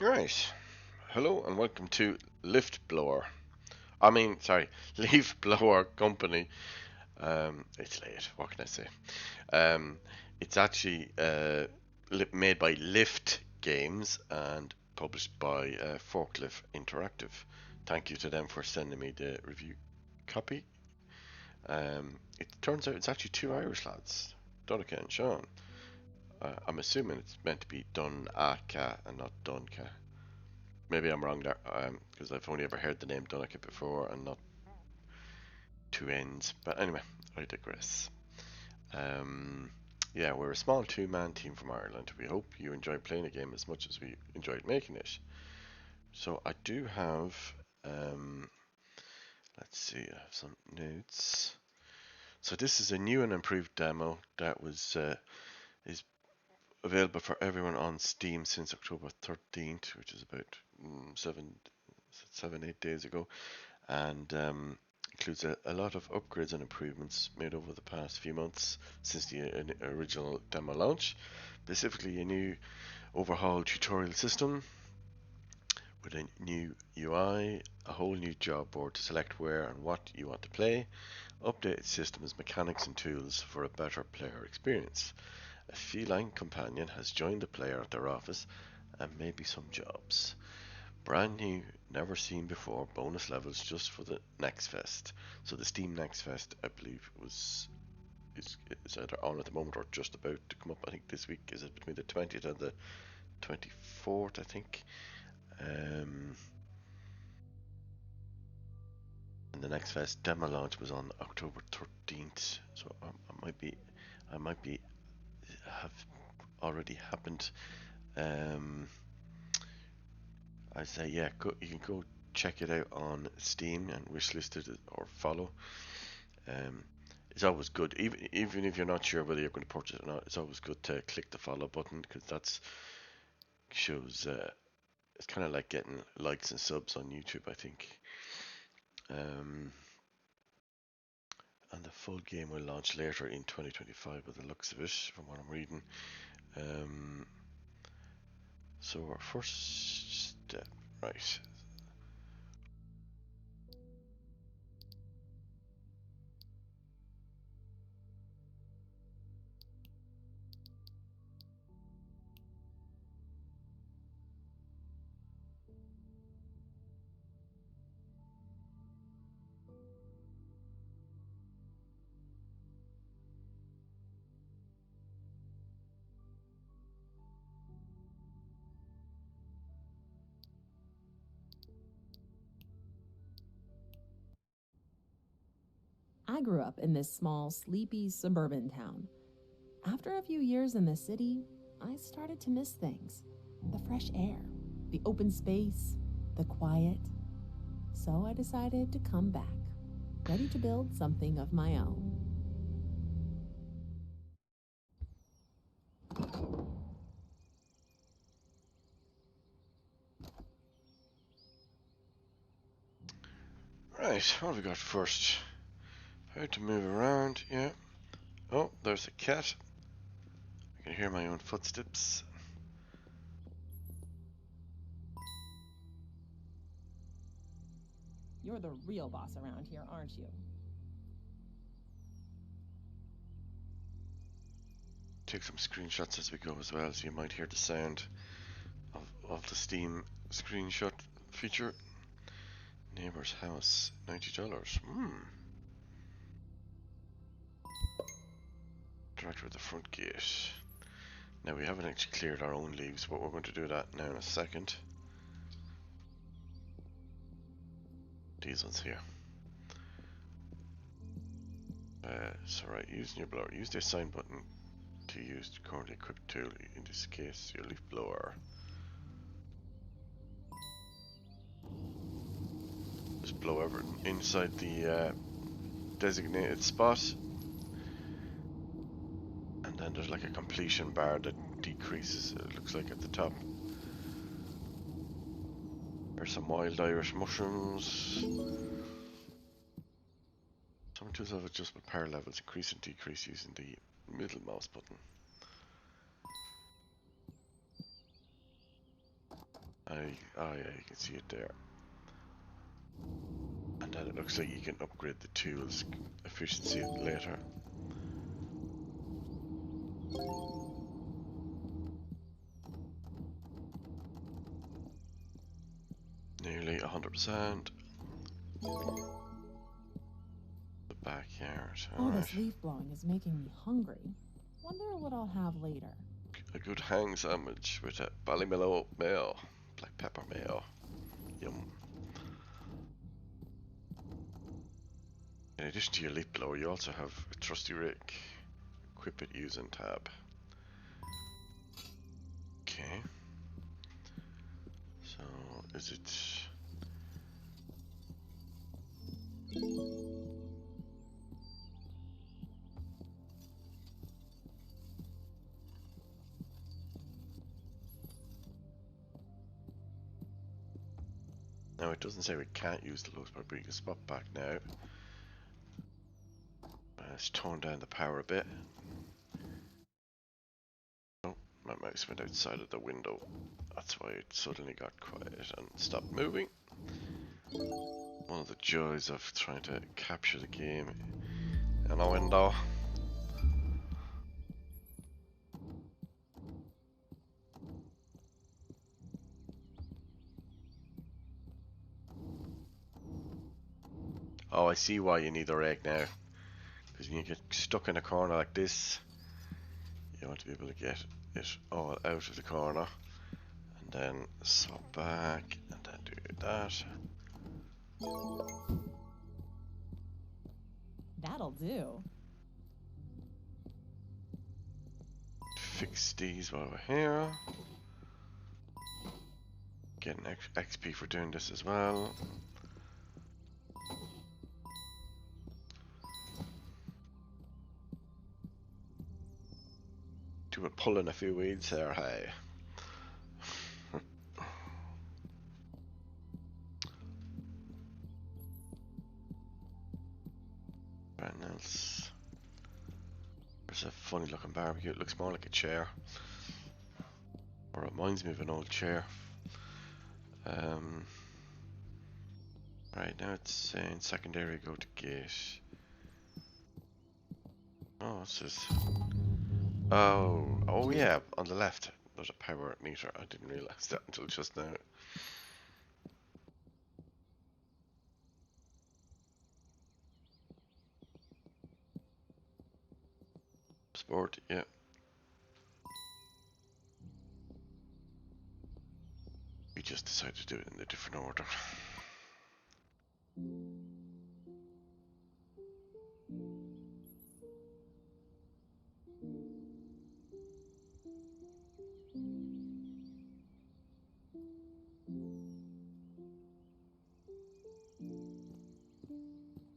Right. Hello and welcome to Lift Blower. Leaf Blower Company. It's late. What can I say? Um, it's actually made by Lift Games and published by Forklift Interactive. Thank you to them for sending me the review copy. It turns out it's actually two Irish lads, Donncha and Sean. I'm assuming it's meant to be Donncha and not Dunca. Maybe I'm wrong there, because I've only ever heard the name Donncha before and not two N's. But anyway, I digress. Yeah, we're a small two-man team from Ireland. We hope you enjoy playing the game as much as we enjoyed making it. So I do have, let's see, I have some notes. So this is a new and improved demo that is available for everyone on Steam since October 13th, which is about 8 days ago, and includes a lot of upgrades and improvements made over the past few months since the original demo launch. Specifically, a new overhauled tutorial system with a new UI, a whole new job board to select where and what you want to play, updated systems, mechanics and tools for a better player experience. A feline companion has joined the player at their office, and maybe some jobs. Brand new, never seen before bonus levels just for the NEXT FEST. So the Steam NEXT FEST, I believe, is either on at the moment or just about to come up. I think this week is it between the 20th and the 24th, I think. And the NEXT FEST demo launch was on October 13th. So I might be have already happened. I say, yeah, you can go check it out on Steam and wishlist it or follow. It's always good, even if you're not sure whether you're going to purchase it or not. It's always good to click the follow button because that shows. It's kind of like getting likes and subs on YouTube, I think. And the full game will launch later in 2025, by the looks of it, from what I'm reading. So our first step, right? I grew up in this small, sleepy suburban town. After a few years in the city, I started to miss things. The fresh air, the open space, the quiet. So I decided to come back, ready to build something of my own. Right, what have we got first? How to move around, yeah. Oh, there's a cat. I can hear my own footsteps. You're the real boss around here, aren't you? Take some screenshots as we go as well, so you might hear the sound of the Steam screenshot feature. Neighbor's house, $90. Direct with the front gate. Now we haven't actually cleared our own leaves, but we're going to do that now in a second. These ones here. So right, using your blower. Use the assign button to use the currently equipped tool, in this case your leaf blower. Just blow everything inside the designated spot, and then there's like a completion bar that decreases, it looks like, at the top. There's some wild Irish mushrooms. Some tools have adjustable power levels, increase and decrease using the middle mouse button. Oh yeah, you can see it there. And then it looks like you can upgrade the tools efficiency later. Nearly 100%. The backyard, All alright. this leaf blowing is making me hungry. Wonder what I'll have later. A good hang sandwich with a Ballymillow mayo. Black pepper mayo. Yum. In addition to your leaf blower, you also have a trusty rake. Equip it using tab. Okay. So, is it... No, it doesn't say we can't use the low spot, but we can spot back now. Let's tone down the power a bit. Oh, my mouse went outside of the window. That's why it suddenly got quiet and stopped moving. One of the joys of trying to capture the game in a window. Oh, I see why you need the rake now. Because when you get stuck in a corner like this, you want to be able to get it all out of the corner. And then swap back, and then do that. That'll do. Fix these while we're here. Get an XP for doing this as well. Pulling a few weeds there, hey. Right, else. There's a funny looking barbecue. It looks more like a chair. Or it reminds me of an old chair. Right, now it's saying secondary, go to gate. Oh, what's this? Oh yeah, on the left. There's a power meter. I didn't realize that until just now. Sport, yeah. We just decided to do it in a different order.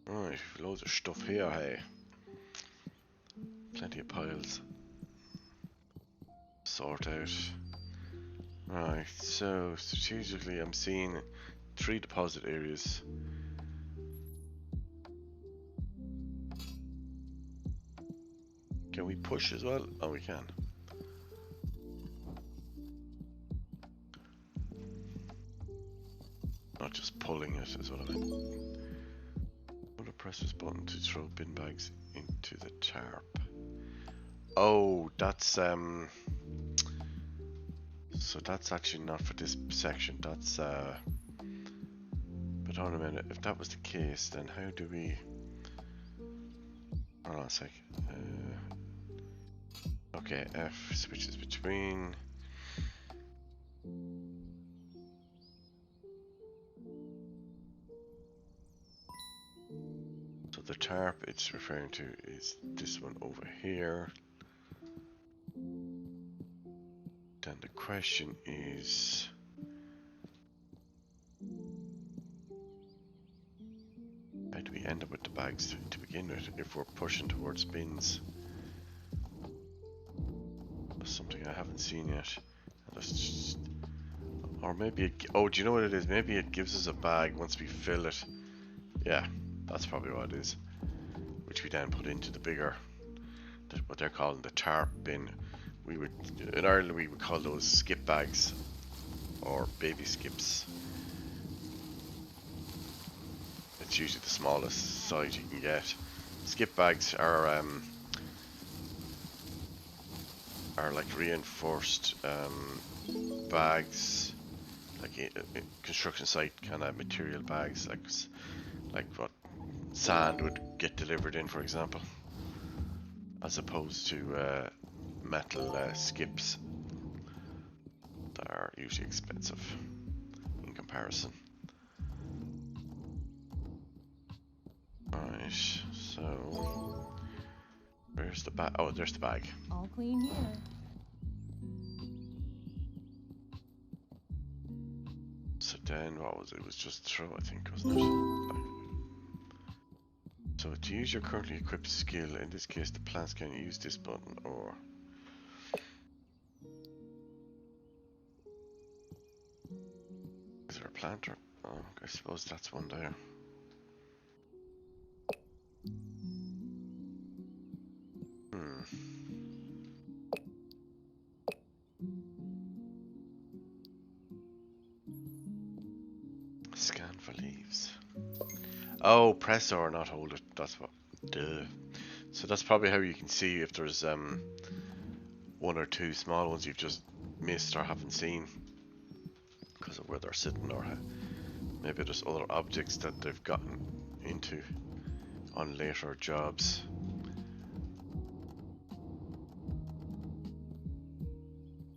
Right, loads of stuff here, hey. Plenty of piles. Sort out. Right, so strategically I'm seeing 3 deposit areas. Can we push as well? Oh, we can. Not just pulling it is what I meant. I'm gonna press this button to throw bin bags into the tarp. Oh, that's so that's actually not for this section. That's but hold on a minute. If that was the case, then how do we? Hold on a sec. Okay, F switches between. So the tarp it's referring to is this one over here. Then the question is, how do we end up with the bags to begin with if we're pushing towards bins? That's something I haven't seen yet. That's just, or maybe it, oh, do you know what it is? Maybe it gives us a bag once we fill it. Yeah, that's probably what it is. Which we then put into the bigger, what they're calling the tarp bin. We would, in Ireland we would call those skip bags, or baby skips. It's usually the smallest size you can get. Skip bags are like reinforced bags, like a construction site kind of material bags, like what sand would get delivered in, for example, as opposed to metal skips that are usually expensive in comparison. Right, so where's the bag? Oh, there's the bag. All clean here. So then what was it? It was just throw, I think, wasn't it? So to use your currently equipped skill, in this case the plants can use this button, or is there a planter? Oh, I suppose that's one there. Scan for leaves. Oh, press or not hold it. That's what. Duh. So that's probably how you can see if there's one or two small ones you've just missed or haven't seen because of where they're sitting, or maybe there's other objects that they've gotten into on later jobs.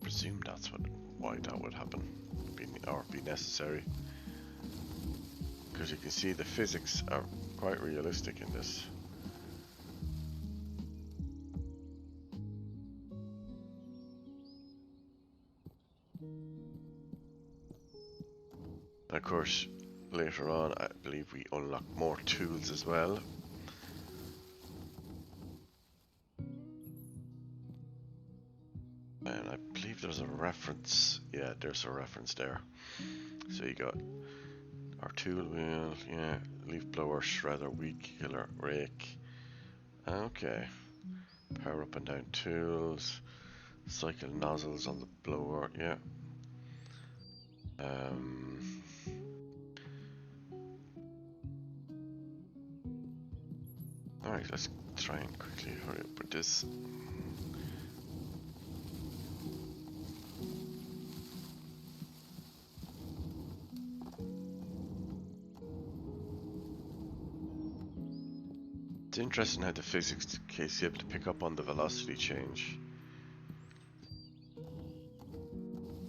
Presume that's why that would happen, or be necessary, because you can see the physics are quite realistic in this. And of course, later on, I believe we unlock more tools as well. And I believe there's a reference. Yeah, there's a reference there. So you got our tool wheel, yeah, leaf blower, shredder, weed killer, rake. Okay. Power up and down tools. Cycle nozzles on the blower, yeah. Alright, let's try and quickly hurry up with this. It's interesting how the physics case able to pick up on the velocity change.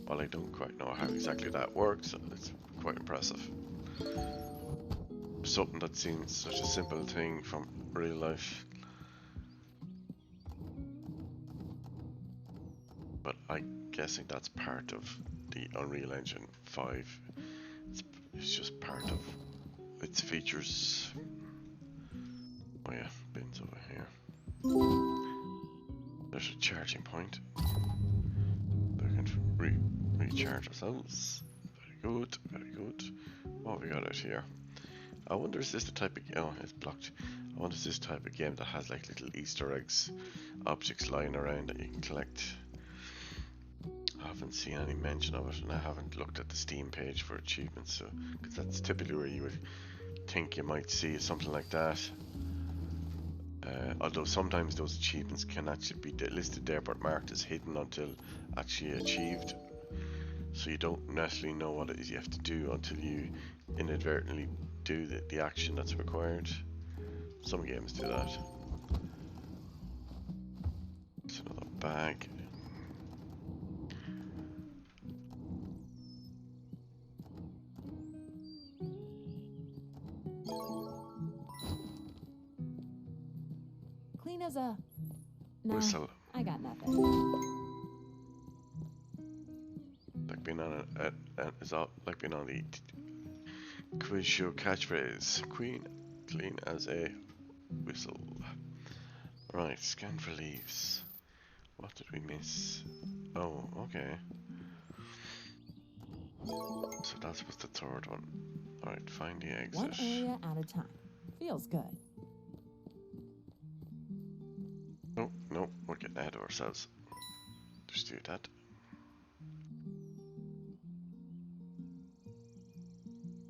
Well, I don't quite know how exactly that works, it's quite impressive. Something that seems such a simple thing from real life. But I'm guessing that's part of the Unreal Engine 5. It's just part of its features. Oh yeah, bins over here. There's a charging point. We can recharge ourselves. Very good, very good. What have we got out here? I wonder, is this the type of... Oh, it's blocked. I wonder, is this type of game that has like little Easter eggs, objects lying around that you can collect? I haven't seen any mention of it, and I haven't looked at the Steam page for achievements, so because that's typically where you would think you might see something like that. Although sometimes those achievements can actually be listed there but marked as hidden until actually achieved, so you don't necessarily know what it is you have to do until you inadvertently do the action that's required. Some games do that. It's another bag. Clean as a... No, Whistle. I got nothing. Like being on like being on the quiz show catchphrase. Clean as a whistle. Right, scan for leaves. What did we miss? Oh, okay. So that was the third one. Alright, find the exit. One area at a time. Feels good. Oh, no, we're getting ahead of ourselves. Just do that.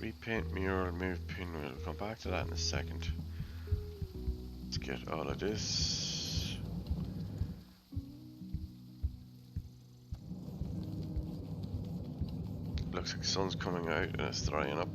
Repaint mural, move pinwheel. We'll come back to that in a second. Let's get all of this. Looks like the sun's coming out and it's drying up.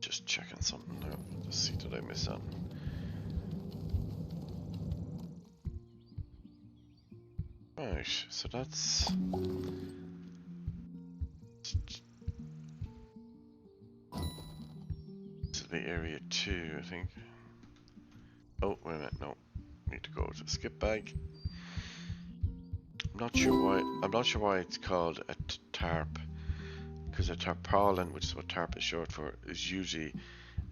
Just checking something now. Just see, did I miss something? Right, so that's... This is the area 2, I think. Oh, wait a minute, no. Need to go to the skip bag. I'm not sure why it's called a tarp. Because a tarpaulin, which is what tarp is short for, is usually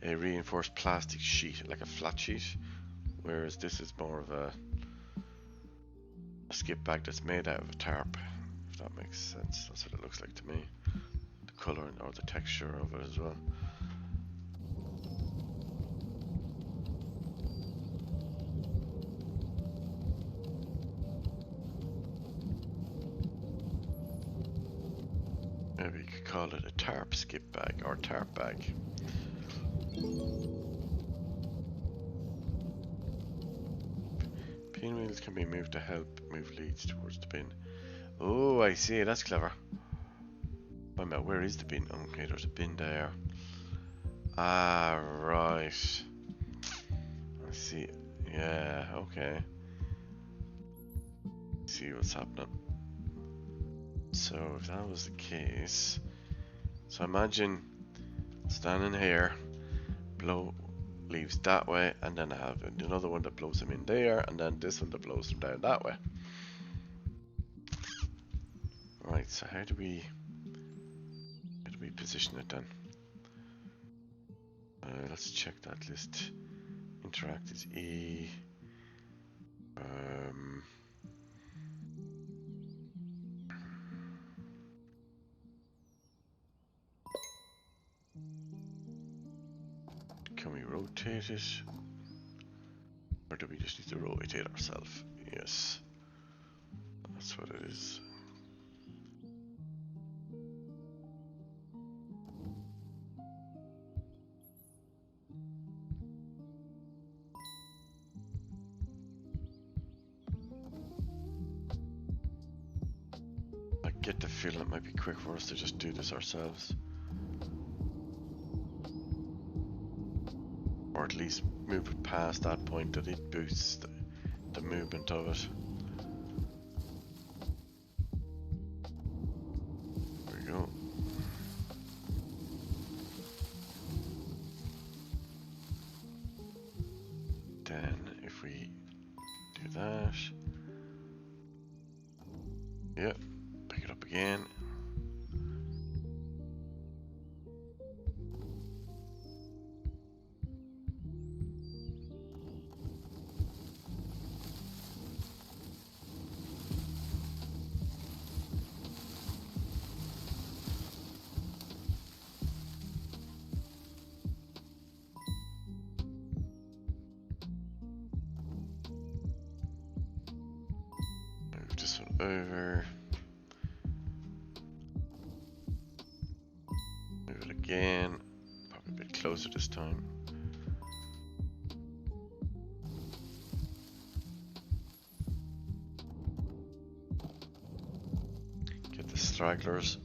a reinforced plastic sheet, like a flat sheet. Whereas this is more of a skip bag that's made out of a tarp, if that makes sense. That's what it looks like to me. The colour or the texture of it as well. Maybe you could call it a tarp skip bag or tarp bag. Pinwheels can be moved to help move leads towards the bin. Oh, I see. That's clever. Wait a minute, where is the bin? Okay, there's a bin there. Ah, right. I see. Yeah, okay. See what's happening. So if that was the case, so imagine standing here, blow leaves that way, and then I have another one that blows them in there, and then this one that blows them down that way. Right, so how do we position it then? Let's check that list. Interact is E. Can we rotate it? Or do we just need to rotate ourselves? Yes. That's what it is. I get the feeling it might be quick for us to just do this ourselves. Or at least move it past that point that it boosts the movement of it. There we go. Then if we do that, yep, pick it up again. Move this one over. Move it again. Probably a bit closer this time. Get the stragglers.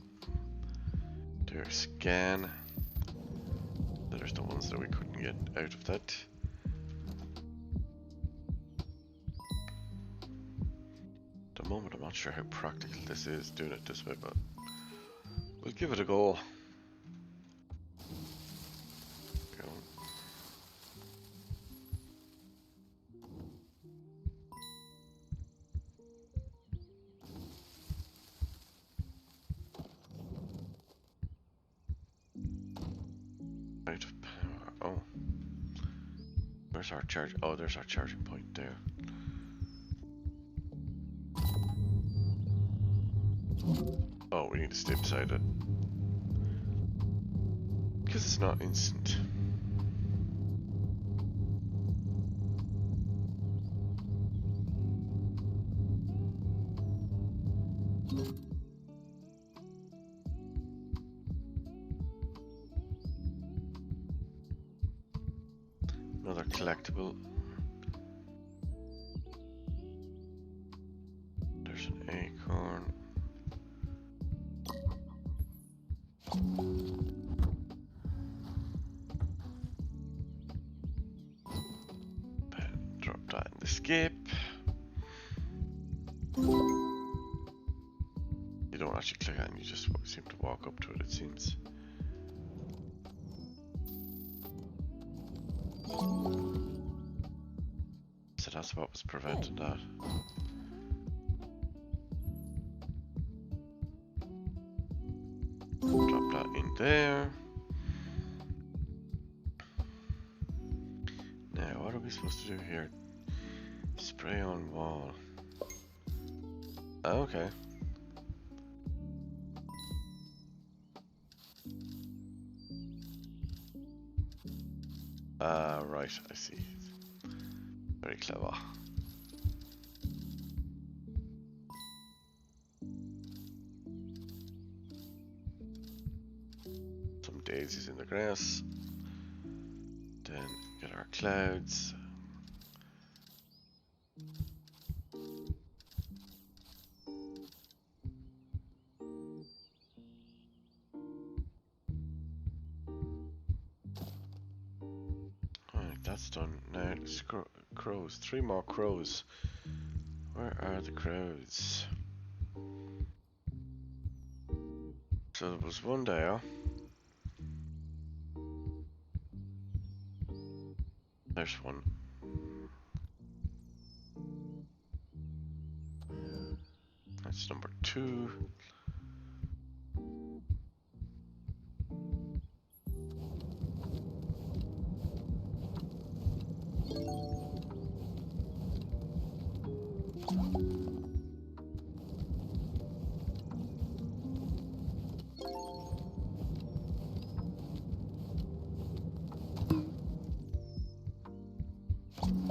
Do a scan. There's the ones that we couldn't get out of that. the moment I'm not sure how practical this is doing it this way, but we'll give it a go. Right, power. Oh, where's our charge? Oh, there's our charging point there. Oh, we need to stay beside it because it's not instant. Another collectible. There's an acorn. Drop that in the skip. You don't actually click on it, you just seem to walk up to it, it seems. So that's what was preventing that. Drop that in there. Now, what are we supposed to do here? Spray on wall. Okay. Right, I see. Very clever. Some daisies in the grass. Then get our clouds. Alright, that's done. Now, crows. 3 more crows. Where are the crows? So there was one there. There's one. That's number 2.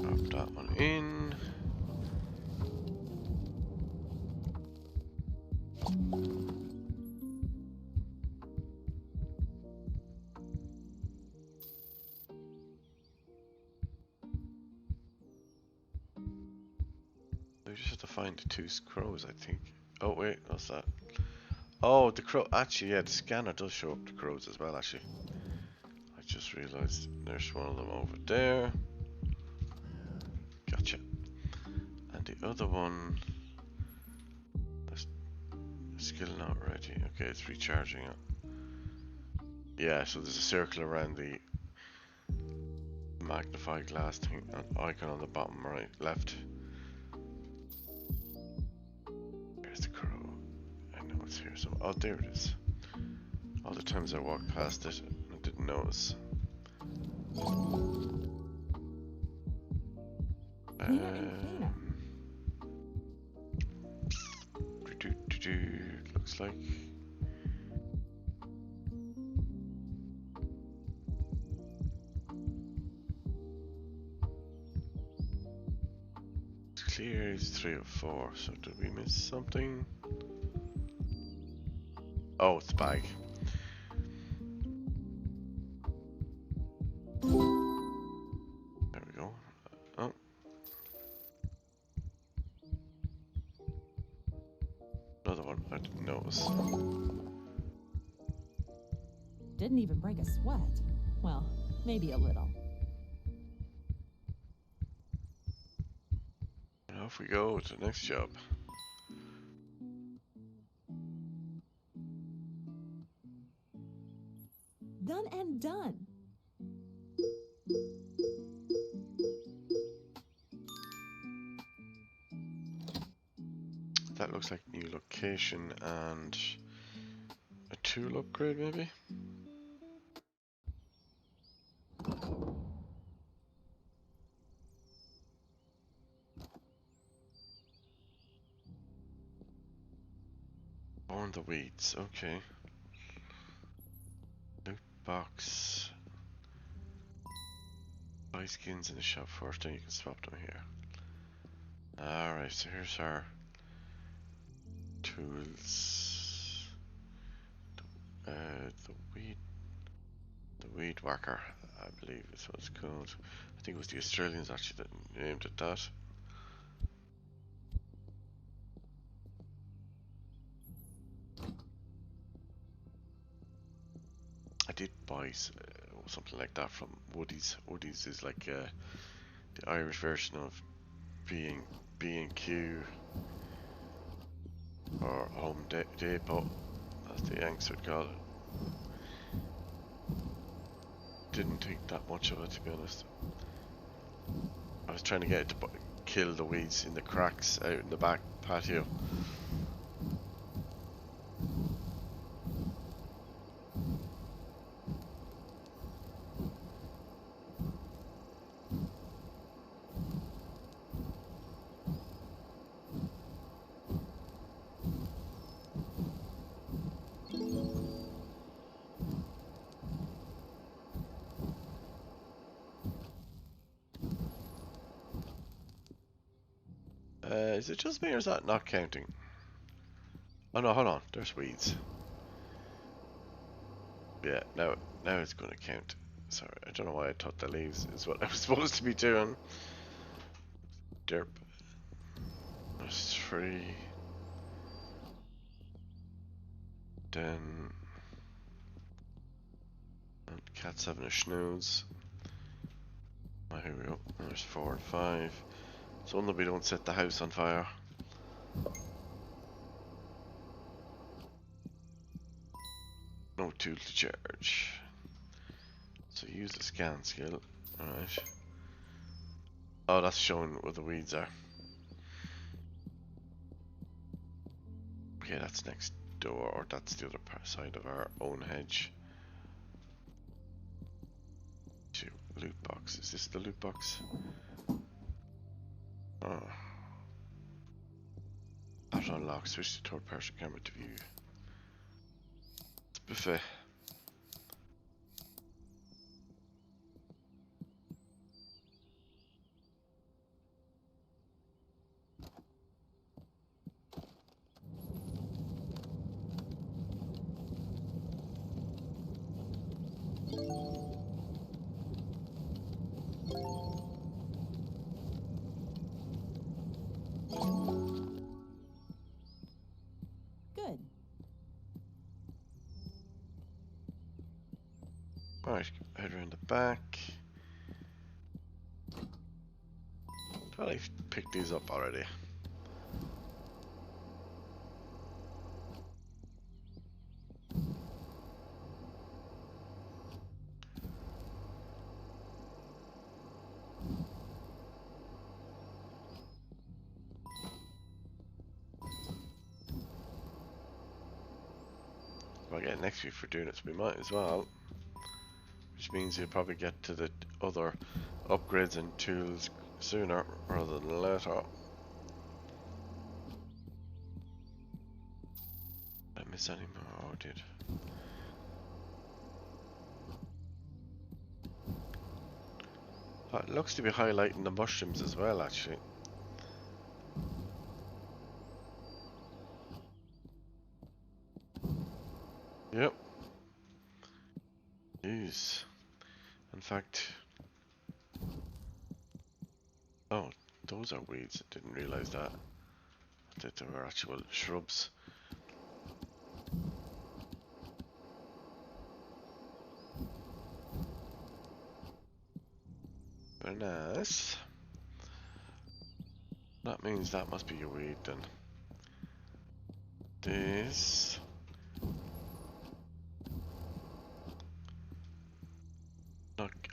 Drop that one in. We just have to find the 2 crows, I think. Oh wait, what's that? Oh, the crow. Actually, yeah, the scanner does show up the crows as well, actually. I just realized there's one of them over there. Gotcha. And the other one, that's skill not ready. Okay, it's recharging it. Yeah, so there's a circle around the magnify glass thing, an icon on the bottom right, left. There's the crow. I know it's here. So, oh, there it is. All the times I walked past it, I didn't notice. Looks like. It's clear it's 3 of 4, so did we miss something? Oh, it's the bag. There we go. Oh. Another one I didn't notice. Didn't even break a sweat. Well, maybe a little. And off we go to the next job. that looks like new location and a tool upgrade maybe? Burn the weeds, okay. Loot box. Buy skins in the shop first, then you can swap them here. Alright, so here's our tools. The weed whacker, I believe is what it's called. I think it was the Australians actually that named it that. I did buy something like that from Woody's. Woody's is like the Irish version of B&Q or Home Depot, as the Yanks would call it. Didn't think that much of it, to be honest. I was trying to get it to kill the weeds in the cracks out in the back patio. Is it just me or is that not counting? Oh no, hold on, there's weeds. Yeah, now it's gonna count. Sorry, I don't know why I thought the leaves is what I was supposed to be doing. Derp. There's 3. Then and cat's having a snooze. Oh, here we go. There's 4 and 5. So only we don't set the house on fire. No tool to charge. So use the scan skill. Alright. Oh, that's showing where the weeds are. Okay, that's next door, or that's the other side of our own hedge. 2 loot box. Is this the loot box? Oh. Auto unlock. Switch to third person camera to view. It's buffet. Good. Alright, head around the back. Thought I picked these up already. I'll get next week for doing it, so we might as well. Which means you'll probably get to the other upgrades and tools sooner rather than later. Did I miss any more? Oh, I did. Oh, it looks to be highlighting the mushrooms as well, actually. Yep. Jeez. In fact... Oh, those are weeds. I didn't realize that. I thought they were actual shrubs. Very nice. That means that must be your weed then. This...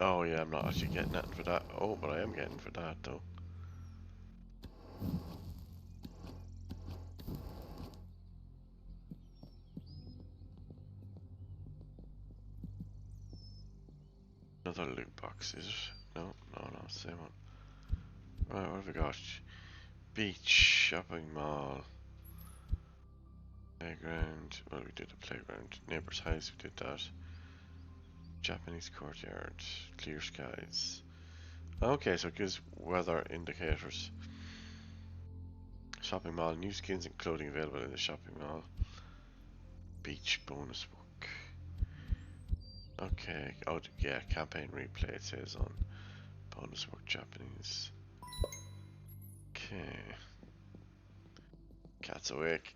Oh yeah, I'm not actually getting that for that. Oh, but I am getting for that though. Another loot box, is it? No, same one. Right, what have we got? Beach, shopping mall, playground. Well, we did a playground. Neighbor's house, we did that. Japanese courtyard, clear skies. Okay, so it gives weather indicators. Shopping mall, new skins and clothing available in the shopping mall. Beach bonus book. Okay, oh yeah, campaign replay it says on bonus book Japanese. Okay. Cat's awake.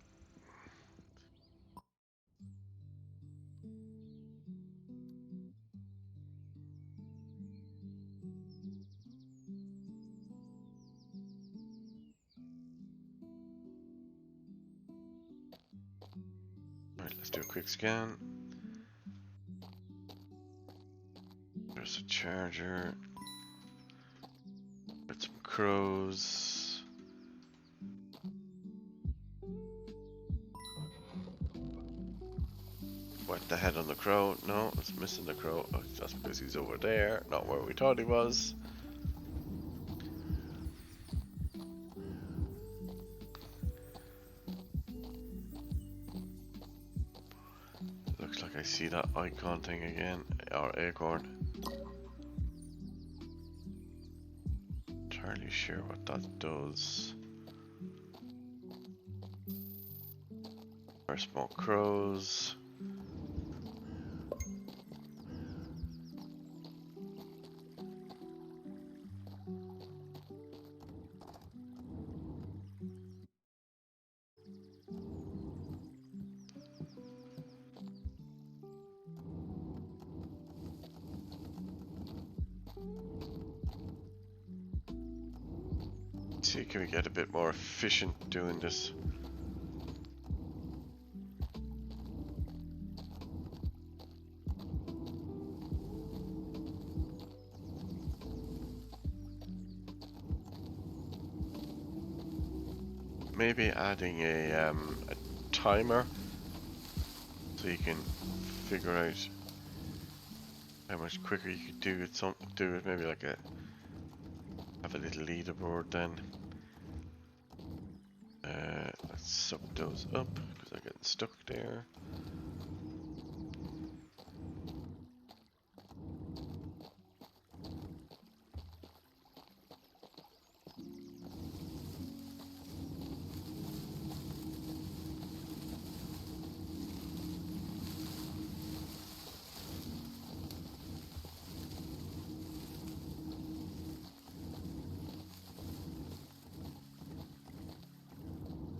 Right, let's do a quick scan. There's a charger. Got some crows. Whack the head on the crow. No, it's missing the crow. Oh, that's because he's over there, not where we thought he was. Looks like I see that icon thing again. Or acorn. Entirely sure what that does. There's more crows. See, can we get a bit more efficient doing this? Maybe adding a timer so you can figure out how much quicker you could do it. Maybe like have a little leaderboard then. Let's suck those up because they're getting stuck there.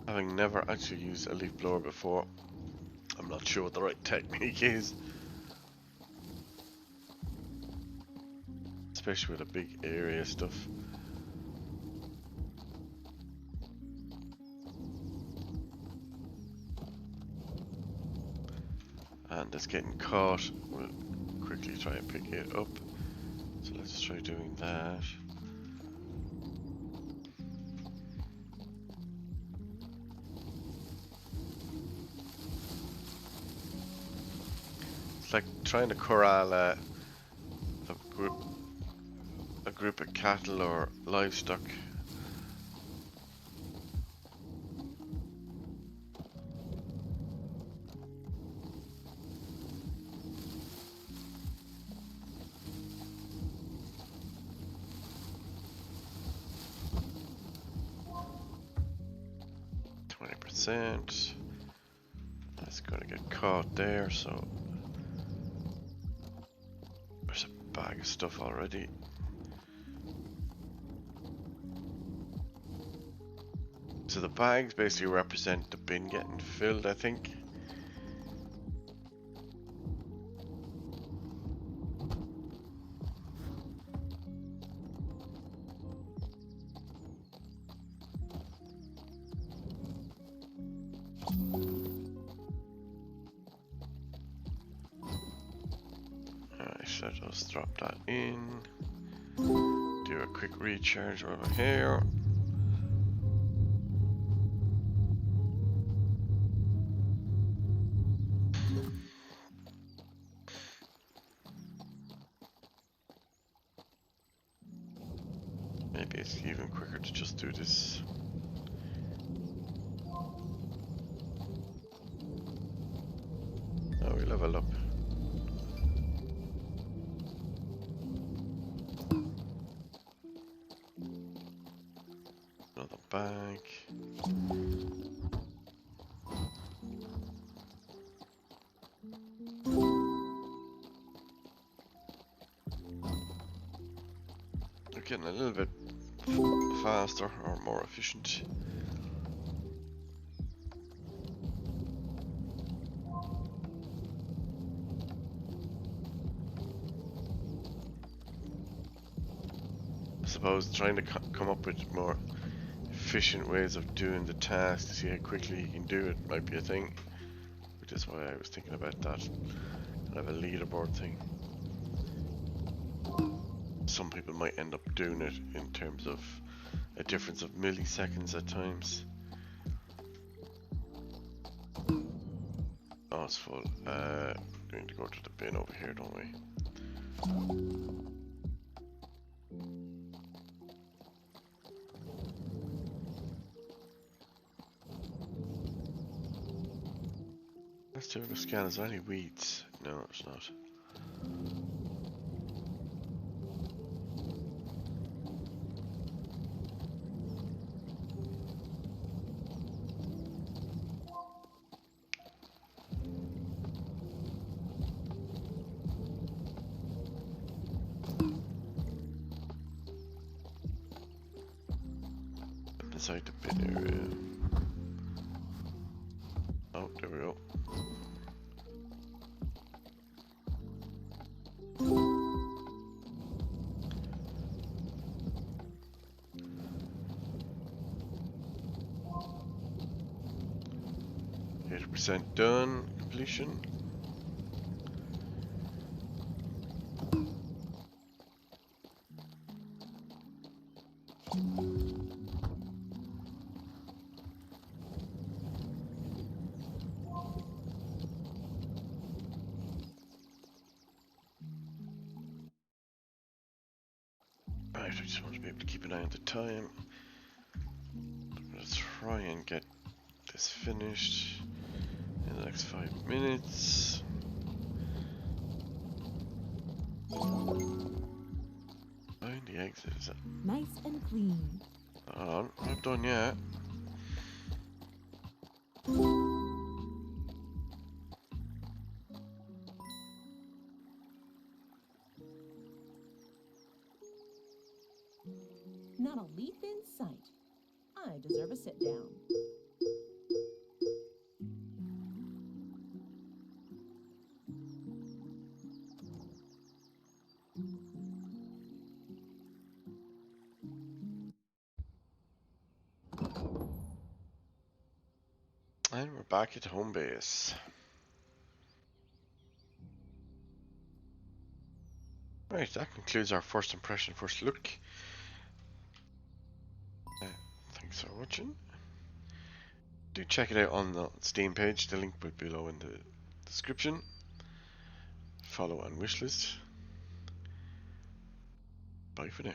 Having never actually used a leaf blower before, I'm not sure what the right technique is. Especially with a big area stuff. And it's getting caught. We'll quickly try and pick it up. So let's try doing that. It's like trying to corral a group of cattle or livestock. That's gonna get caught there, so there's a bag of stuff already. So the bags basically represent the bin getting filled, I think. Alright, so just drop that in. Do a quick recharge over here. it's even quicker to just do this. Oh, we level up. Another bag. We're getting a little bit faster or more efficient. I suppose trying to come up with more efficient ways of doing the task to see how quickly you can do it might be a thing, which is why I was thinking about that kind of a leaderboard thing. Some people might end up doing it in terms of a difference of milliseconds at times. Oh, it's full. We need to go to the bin over here, don't we? Let's do a scan. Is there any weeds? No, it's not. Inside the bin area. Oh, there we go. % done. Completion. Right, I just want to be able to keep an eye on the time. I'm gonna try and get this finished in the next 5 minutes. Find the exit, is it? Nice and clean. Oh, I'm not done yet. Not a leaf in sight. I deserve a sit down. And we're back at home base. Right, that concludes our first impression, first look. Thanks for watching. Do check it out on the Steam page, the link will be below in the description. Follow and wishlist. Bye for now.